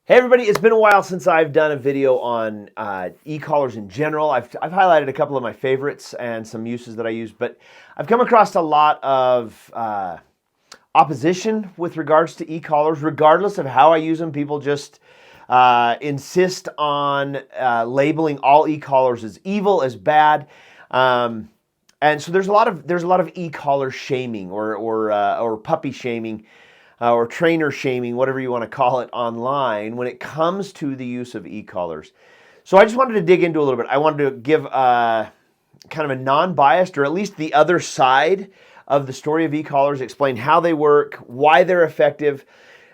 Hey everybody, it's been a while since I've done a video on e-collars in general. I've highlighted a couple of my favorites and some uses that I use, but I've come across a lot of opposition with regards to e-collars. Regardless of how I use them, people just insist on labeling all e-collars as evil, as bad. And so there's a lot of e-collar shaming or puppy shaming or trainer shaming, whatever you want to call it, online when it comes to the use of e-collars. So I just wanted to dig into a little bit. I wanted to give kind of a non-biased, or at least the other side of the story of e-collars, explain how they work, why they're effective.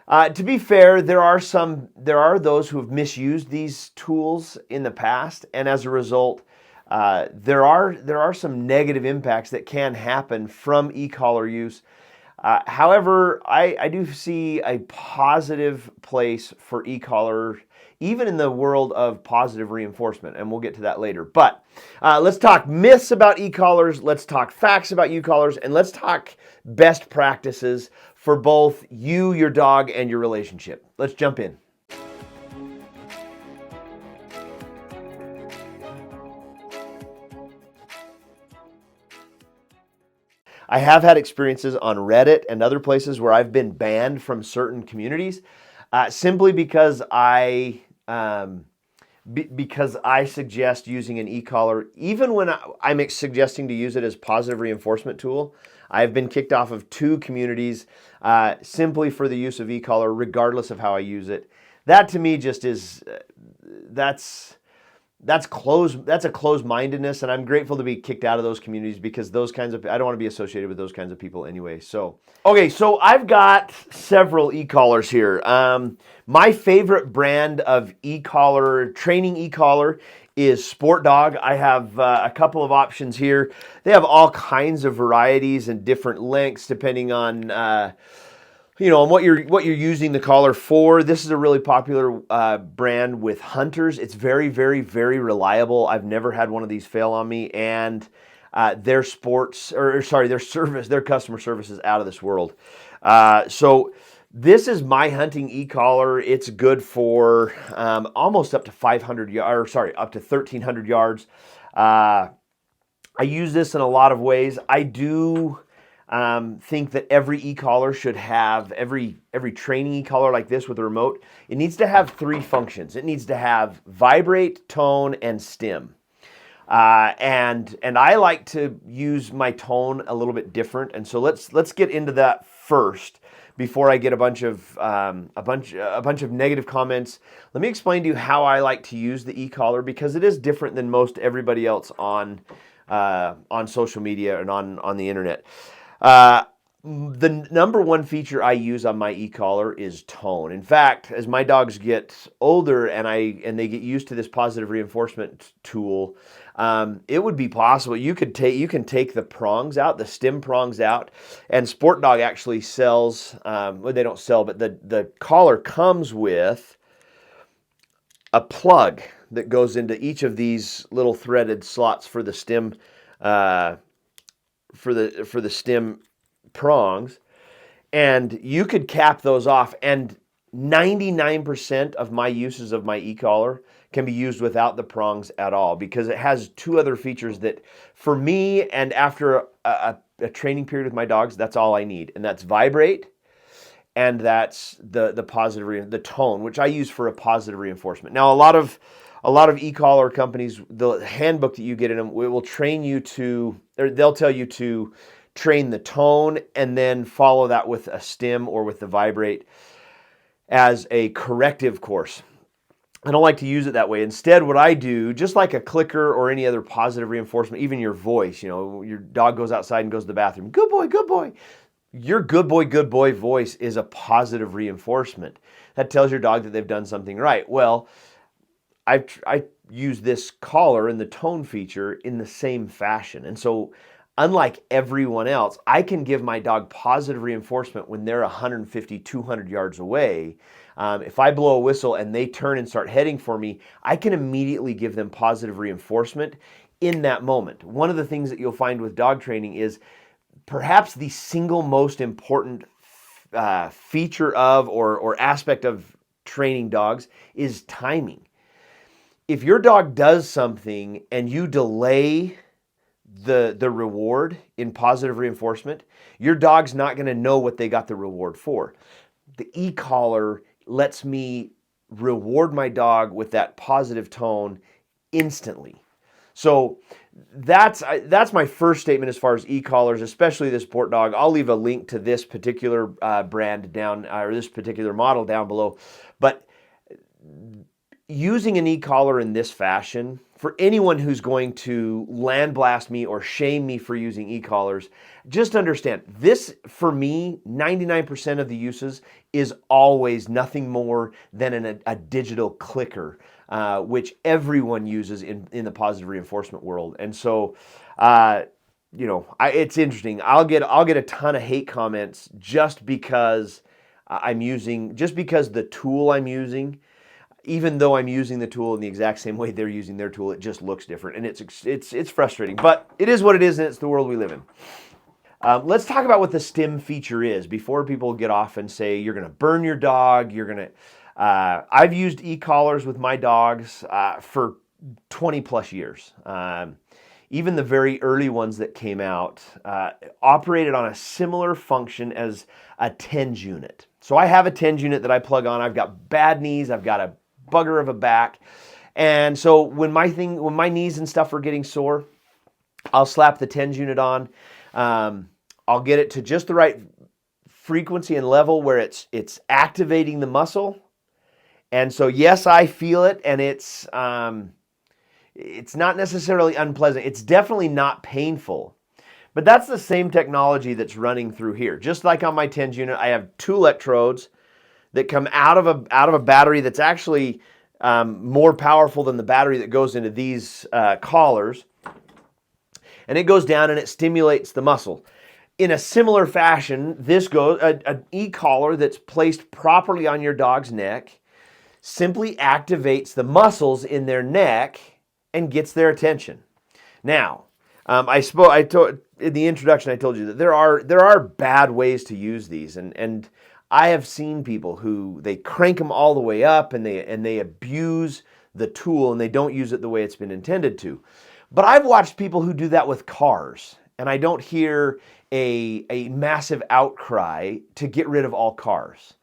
To be fair, there are those who have misused these tools in the past, and as a result, there are some negative impacts that can happen from e-collar use. However, I do see a positive place for e-collar, even in the world of positive reinforcement, and we'll get to that later. But let's talk myths about e-collars, let's talk facts about e-collars, and let's talk best practices for both you, your dog, and your relationship. Let's jump in. I have had experiences on Reddit and other places where I've been banned from certain communities simply because because I suggest using an e-collar, even when I'm suggesting to use it as positive reinforcement tool. I've been kicked off of 2 communities simply for the use of e-collar, regardless of how I use it. That to me just is that's a closed-mindedness, and I'm grateful to be kicked out of those communities because I don't want to be associated with those kinds of people anyway. So I've got several e-collars here. My favorite brand of e-collar, training e-collar, is Sport Dog. I have a couple of options here. They have all kinds of varieties and different lengths depending on on what you're using the collar for. This is a really popular brand with hunters. It's very, very, very reliable. I've never had one of these fail on me, and their customer service is out of this world. So this is my hunting e-collar. It's good for almost up to 1,300 yards. I use this in a lot of ways. I do think that every e-collar should have, every training e-collar like this with a remote, it needs to have 3 functions. It needs to have vibrate, tone, and stim. And I like to use my tone a little bit different. And so let's get into that first before I get a bunch of negative comments. Let me explain to you how I like to use the e-collar, because it is different than most everybody else on social media and on the internet. The number one feature I use on my e-collar is tone. In fact, as my dogs get older and they get used to this positive reinforcement tool, it would be possible you can take the prongs out, the stim prongs out, and Sport Dog actually sells. Well, they don't sell, but the collar comes with a plug that goes into each of these little threaded slots for the stim. For the stim prongs, and you could cap those off, and 99% of my uses of my e-collar can be used without the prongs at all, because it has 2 other features that, for me, and after a training period with my dogs, that's all I need, and that's vibrate, and that's the tone, which I use for a positive reinforcement. Now, a lot of e-collar companies, the handbook that you get in them, it will train you to, or they'll tell you to train the tone and then follow that with a stim or with the vibrate as a corrective course. I don't like to use it that way. Instead, what I do, just like a clicker or any other positive reinforcement, even your voice, your dog goes outside and goes to the bathroom, good boy, good boy. Your good boy voice is a positive reinforcement. That tells your dog that they've done something right. Well, I use this collar and the tone feature in the same fashion. And so unlike everyone else, I can give my dog positive reinforcement when they're 150, 200 yards away. If I blow a whistle and they turn and start heading for me, I can immediately give them positive reinforcement in that moment. One of the things that you'll find with dog training is perhaps the single most important feature of or aspect of training dogs is timing. If your dog does something and you delay the reward in positive reinforcement, your dog's not going to know what they got the reward for. The e-collar lets me reward my dog with that positive tone instantly. So that's my first statement as far as e-collars, especially the Sport Dog. I'll leave a link to this particular brand down, or this particular model down below. But using an e-collar in this fashion, for anyone who's going to land blast me or shame me for using e-collars, just understand this, for me, 99% of the uses is always nothing more than a digital clicker, which everyone uses in the positive reinforcement world. And so, it's interesting. I'll get a ton of hate comments just because the tool I'm using, even though I'm using the tool in the exact same way they're using their tool, it just looks different, and it's frustrating. But it is what it is, and it's the world we live in. Let's talk about what the stim feature is before people get off and say you're going to burn your dog. I've used e-collars with my dogs for 20 plus years. Even the very early ones that came out operated on a similar function as a TENS unit. So I have a TENS unit that I plug on. I've got bad knees. I've got a bugger of a back. And so when my knees and stuff are getting sore, I'll slap the TENS unit on. I'll get it to just the right frequency and level where it's activating the muscle. And so yes, I feel it, and it's not necessarily unpleasant. It's definitely not painful. But that's the same technology that's running through here. Just like on my TENS unit, I have 2 electrodes that come out of a battery that's actually more powerful than the battery that goes into these collars. And it goes down and it stimulates the muscle. In a similar fashion, this goes an e-collar that's placed properly on your dog's neck simply activates the muscles in their neck and gets their attention. Now, in the introduction, I told you that there are bad ways to use these, and I have seen people who they crank them all the way up and they abuse the tool and they don't use it the way it's been intended to. But I've watched people who do that with cars, and I don't hear a massive outcry to get rid of all cars.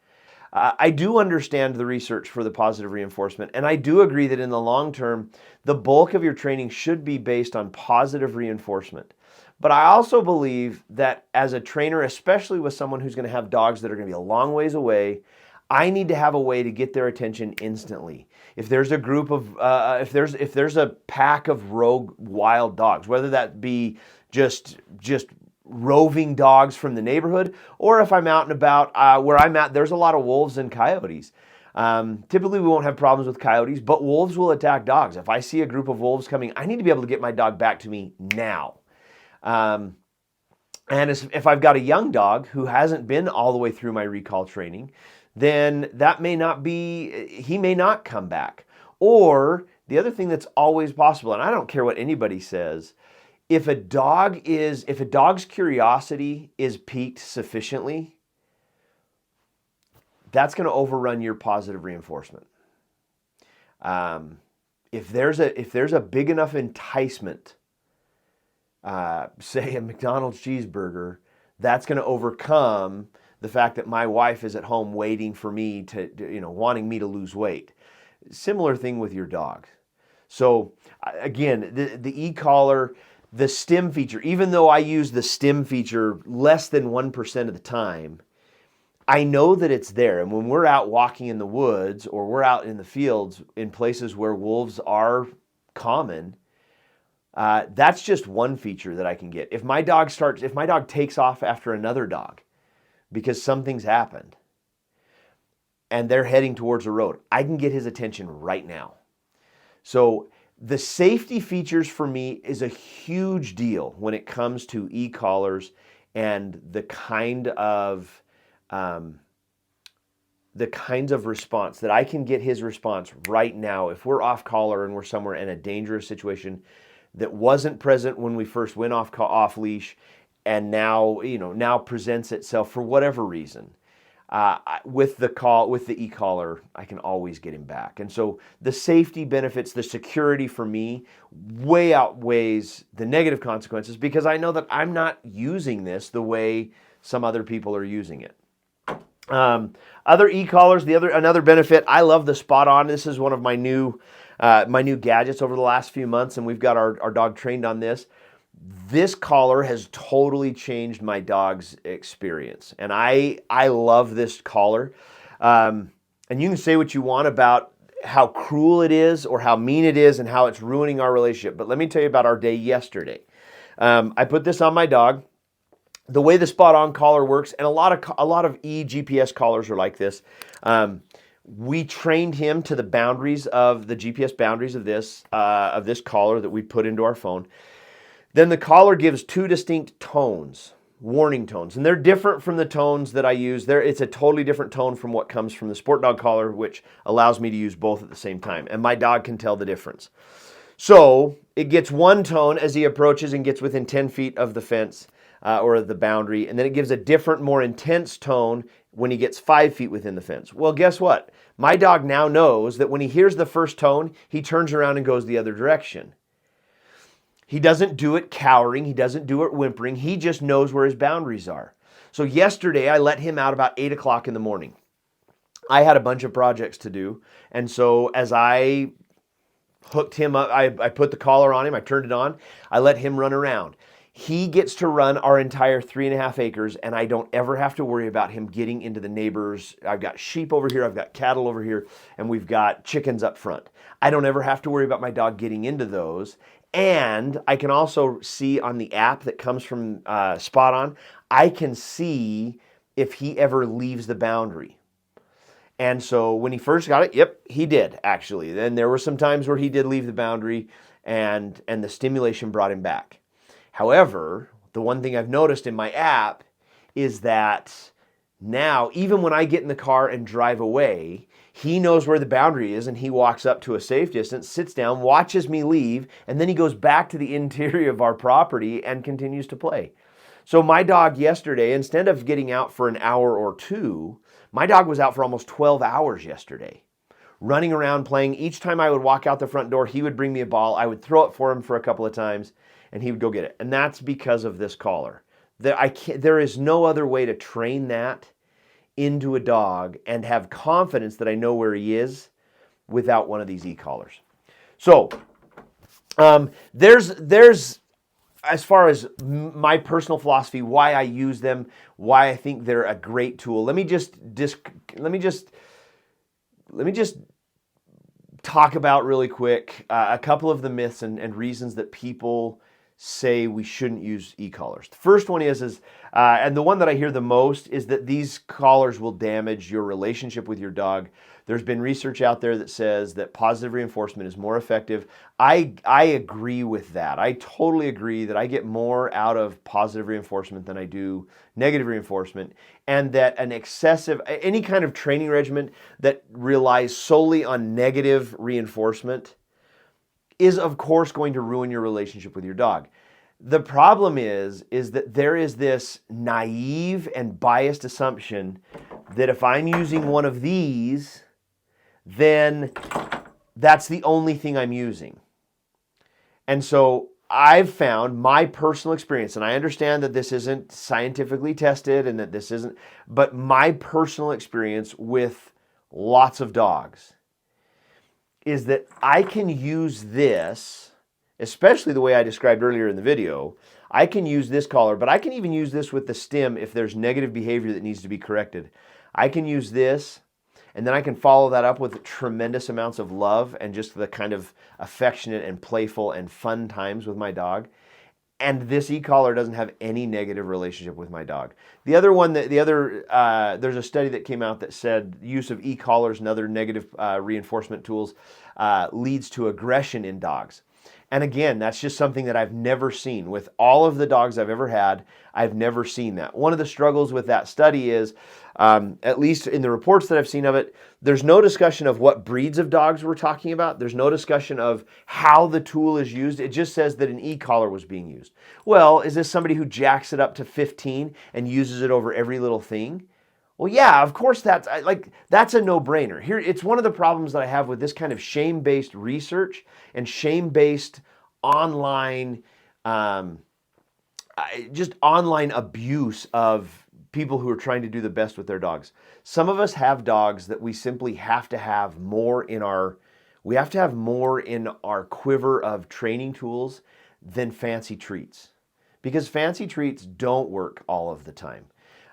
I do understand the research for the positive reinforcement, and I do agree that in the long term, the bulk of your training should be based on positive reinforcement. But I also believe that as a trainer, especially with someone who's going to have dogs that are going to be a long ways away, I need to have a way to get their attention instantly. If there's a group of, if there's a pack of rogue wild dogs, whether that be just roving dogs from the neighborhood, or if I'm out and about, where I'm at, there's a lot of wolves and coyotes. Typically we won't have problems with coyotes, but wolves will attack dogs. If I see a group of wolves coming, I need to be able to get my dog back to me now. And if I've got a young dog who hasn't been all the way through my recall training, then he may not come back. Or the other thing that's always possible, and I don't care what anybody says, if a dog's curiosity is piqued sufficiently, that's going to overrun your positive reinforcement. If there's a big enough enticement, say a McDonald's cheeseburger, that's going to overcome the fact that my wife is at home waiting for me to wanting me to lose weight. Similar thing with your dog. So again, the e-collar, the stim feature, even though I use the stim feature less than 1% of the time, I know that it's there. And when we're out walking in the woods or we're out in the fields in places where wolves are common, that's just one feature that I can get. If my dog takes off after another dog because something's happened and they're heading towards a road, I can get his attention right now. So the safety features for me is a huge deal when it comes to e-collars and the kinds of response that I can get his response right now. If we're off collar and we're somewhere in a dangerous situation that wasn't present when we first went off leash and now presents itself for whatever reason, with the e-collar, I can always get him back. And so the safety benefits, the security for me way outweighs the negative consequences, because I know that I'm not using this the way some other people are using it. Other e-collars, another benefit, I love the SpotOn. This is one of my new gadgets over the last few months, and we've got our dog trained on this. This collar has totally changed my dog's experience, and I love this collar. And you can say what you want about how cruel it is or how mean it is and how it's ruining our relationship, but let me tell you about our day yesterday. I put this on my dog. The way the SpotOn collar works, and a lot of GPS collars are like this. We trained him to the boundaries of the GPS boundaries of this collar that we put into our phone. Then the collar gives two distinct tones, warning tones, and they're different from the tones that I use. It's a totally different tone from what comes from the Sport Dog collar, which allows me to use both at the same time, and my dog can tell the difference. So it gets one tone as he approaches and gets within 10 feet of the fence or the boundary, and then it gives a different, more intense tone when he gets 5 feet within the fence. Well, guess what? My dog now knows that when he hears the first tone, he turns around and goes the other direction. He doesn't do it cowering. He doesn't do it whimpering. He just knows where his boundaries are. So yesterday, I let him out about 8 o'clock in the morning. I had a bunch of projects to do. And so as I hooked him up, I put the collar on him, I turned it on, I let him run around. He gets to run our entire 3.5 acres, and I don't ever have to worry about him getting into the neighbors. I've got sheep over here, I've got cattle over here, and we've got chickens up front. I don't ever have to worry about my dog getting into those. And I can also see on the app that comes from SpotOn, I can see if he ever leaves the boundary. And so when he first got it, yep, he did actually. Then there were some times where he did leave the boundary, and the stimulation brought him back. However, the one thing I've noticed in my app is that now, even when I get in the car and drive away, he knows where the boundary is, and he walks up to a safe distance, sits down, watches me leave, and then he goes back to the interior of our property and continues to play. So my dog yesterday, instead of getting out for an hour or two, my dog was out for almost 12 hours yesterday, running around playing. Each time I would walk out the front door, he would bring me a ball. I would throw it for him for a couple of times, and he would go get it. And that's because of this collar. There is no other way to train that into a dog and have confidence that I know where he is without one of these e-collars. So there's as far as my personal philosophy, why I use them, why I think they're a great tool. Let me just talk about really quick a couple of the myths and reasons that people say we shouldn't use e-collars. The first one is and the one that I hear the most is that these collars will damage your relationship with your dog. There's been research out there that says that positive reinforcement is more effective. I agree with that. I totally agree that I get more out of positive reinforcement than I do negative reinforcement, and that any kind of training regimen that relies solely on negative reinforcement is of course going to ruin your relationship with your dog. The problem is that there is this naive and biased assumption that if I'm using one of these, then that's the only thing I'm using. And so I've found my personal experience, and I understand that this isn't scientifically tested and that this isn't, but my personal experience with lots of dogs is that I can use this, especially the way I described earlier in the video. I can use this collar, but I can even use this with the stim if there's negative behavior that needs to be corrected. I can use this, and then I can follow that up with tremendous amounts of love and just the kind of affectionate and playful and fun times with my dog. And this e-collar doesn't have any negative relationship with my dog. There's a study that came out that said use of e-collars and other negative reinforcement tools leads to aggression in dogs. And again, that's just something that I've never seen. With all of the dogs I've ever had, I've never seen that. One of the struggles with that study is, at least in the reports that I've seen of it, there's no discussion of what breeds of dogs we're talking about. There's no discussion of how the tool is used. It just says that an e-collar was being used. Well, is this somebody who jacks it up to 15 and uses it over every little thing? Well, yeah, of course that's a no-brainer. Here, it's one of the problems that I have with this kind of shame-based research and shame-based online, um, just online abuse of people who are trying to do the best with their dogs. Some of us have dogs that we simply have to have more in our, we have to have more in our quiver of training tools than fancy treats, because fancy treats don't work all of the time.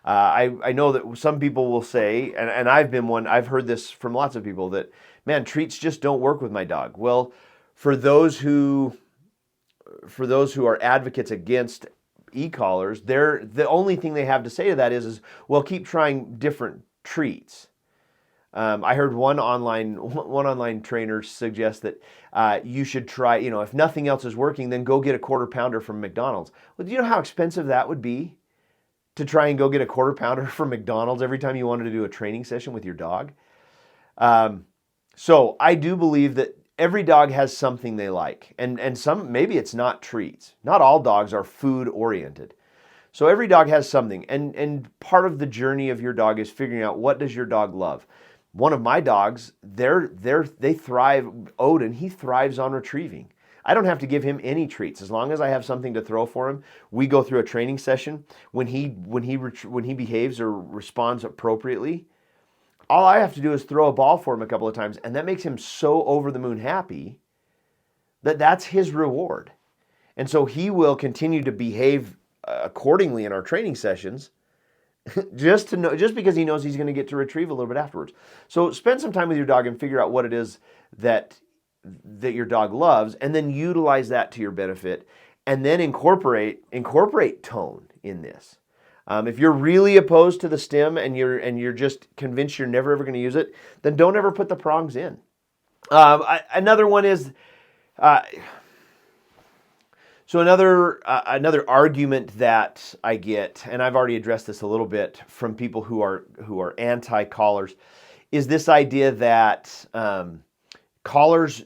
I know that some people will say, and I've been one, I've heard this from lots of people, that, man, treats just don't work with my dog. Well, for those who are advocates against e-collars, the only thing they have to say to that is, well, keep trying different treats. I heard one online trainer suggest that you should try, if nothing else is working, then go get a quarter pounder from McDonald's. Well, do you know how expensive that would be to try and go get a quarter pounder from McDonald's every time you wanted to do a training session with your dog? So I do believe that every dog has something they like, and some, maybe it's not treats. Not all dogs are food oriented. So every dog has something, and part of the journey of your dog is figuring out, what does your dog love? One of my dogs, they thrive, Odin, he thrives on retrieving. I don't have to give him any treats. As long as I have something to throw for him, we go through a training session. When he behaves or responds appropriately, all I have to do is throw a ball for him a couple of times, and that makes him so over the moon happy that that's his reward. And so he will continue to behave accordingly in our training sessions, just because he knows he's going to get to retrieve a little bit afterwards. So spend some time with your dog and figure out what it is that your dog loves, and then utilize that to your benefit, and then incorporate tone in this. If you're really opposed to the stim and you're just convinced you're never ever going to use it, then don't ever put the prongs in. Another one is, so another argument that I get, and I've already addressed this a little bit from people who are anti-collars, is this idea that collars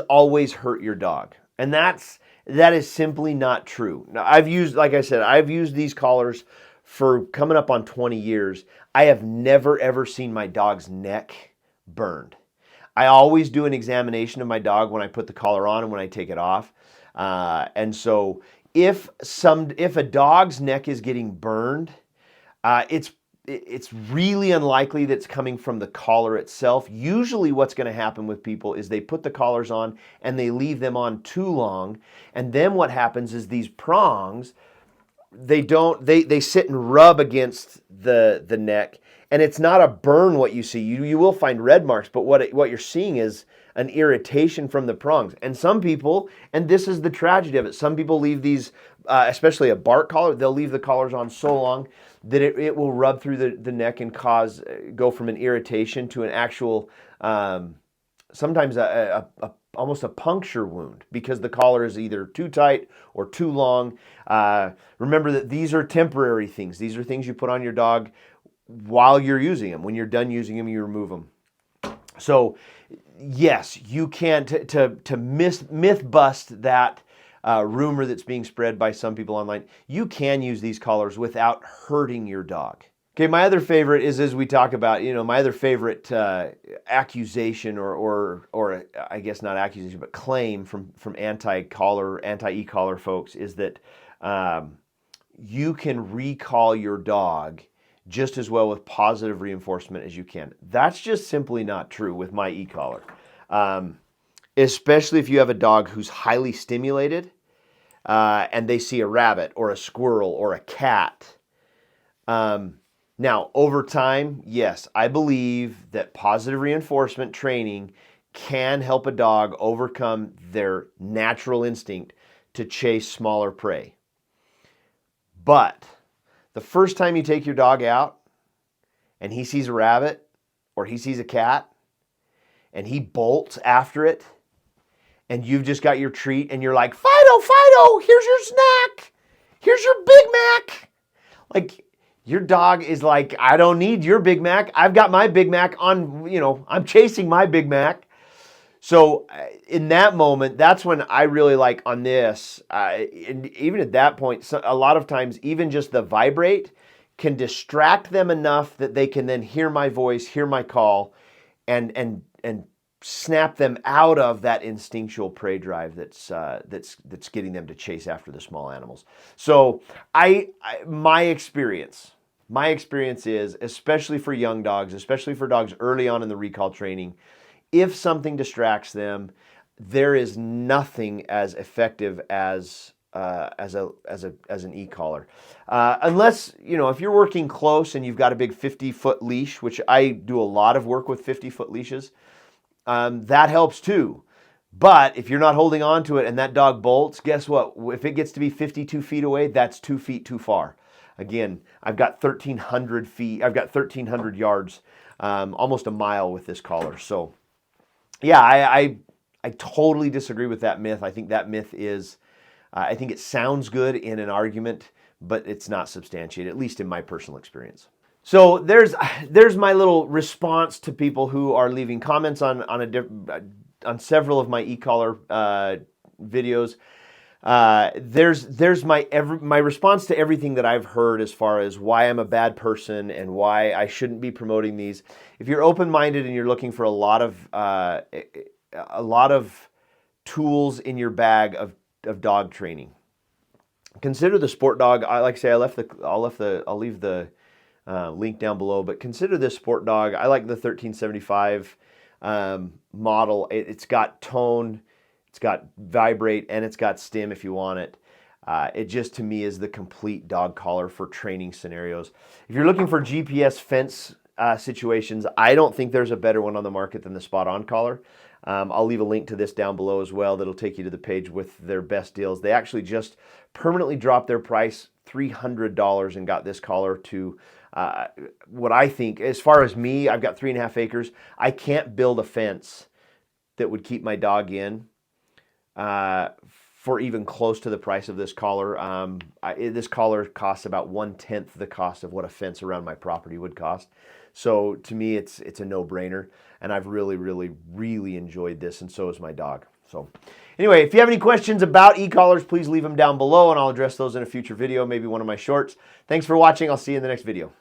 always hurt your dog, and that is simply not true. Now, like I said, I've used these collars for coming up on 20 years. I have never ever seen my dog's neck burned. I always do an examination of my dog when I put the collar on and when I take it off. And so if a dog's neck is getting burned, it's really unlikely that it's coming from the collar itself. Usually what's going to happen with people is they put the collars on and they leave them on too long. And then what happens is these prongs, they sit and rub against the neck. And it's not a burn what you see. You will find red marks, but what you're seeing is an irritation from the prongs. And some people, and this is the tragedy of it, some people leave these, especially a bark collar, they'll leave the collars on so long that it will rub through the neck and go from an irritation to an actual, sometimes almost a puncture wound, because the collar is either too tight or too long. Remember that these are temporary things. These are things you put on your dog while you're using them. When you're done using them, you remove them. So yes, you can, to myth bust that rumor that's being spread by some people online, you can use these collars without hurting your dog. Okay, my other favorite is, as we talk about, my other favorite accusation or I guess not accusation, but claim from anti-e-collar folks is that you can recall your dog just as well with positive reinforcement as you can. That's just simply not true with my e-collar. Especially if you have a dog who's highly stimulated and they see a rabbit or a squirrel or a cat. Now, over time, yes, I believe that positive reinforcement training can help a dog overcome their natural instinct to chase smaller prey. But the first time you take your dog out and he sees a rabbit or he sees a cat and he bolts after it, and you've just got your treat and you're like, Fido, here's your snack. Here's your Big Mac. Like, your dog is like, I don't need your Big Mac. I've got my Big Mac on, I'm chasing my Big Mac. So in that moment, that's when I really like on this, and even at that point, a lot of times, even just the vibrate can distract them enough that they can then hear my voice, hear my call, and snap them out of that instinctual prey drive that's getting them to chase after the small animals. So my experience is, especially for young dogs, especially for dogs early on in the recall training, if something distracts them, there is nothing as effective as an e-collar, unless if you're working close and you've got a big 50-foot leash, which I do a lot of work with 50-foot leashes. That helps too. But if you're not holding on to it and that dog bolts, guess what? If it gets to be 52 feet away, that's 2 feet too far. Again, I've got 1,300 feet. I've got 1,300 yards, almost a mile with this collar. So, yeah, I totally disagree with that myth. I think that myth is, I think it sounds good in an argument, but it's not substantiated, at least in my personal experience. So there's my little response to people who are leaving comments on several of my e-collar videos. There's my response to everything that I've heard as far as why I'm a bad person and why I shouldn't be promoting these. If you're open-minded and you're looking for a lot of tools in your bag of dog training, consider the Sport Dog. Like I say, I'll leave the link down below, but consider this Sport Dog. I like the 1375 model. It's got tone, it's got vibrate, and it's got stim if you want it. It just, to me, is the complete dog collar for training scenarios. If you're looking for GPS fence situations, I don't think there's a better one on the market than the SpotOn collar. I'll leave a link to this down below as well. That'll take you to the page with their best deals. They actually just permanently dropped their price $300 and got this collar to what I think, as far as me, I've got 3.5 acres. I can't build a fence that would keep my dog in for even close to the price of this collar. This collar costs about 1/10 the cost of what a fence around my property would cost. So to me, it's a no-brainer, and I've really, really, really enjoyed this, and so has my dog. So anyway, if you have any questions about e-collars, please leave them down below, and I'll address those in a future video, maybe one of my shorts. Thanks for watching. I'll see you in the next video.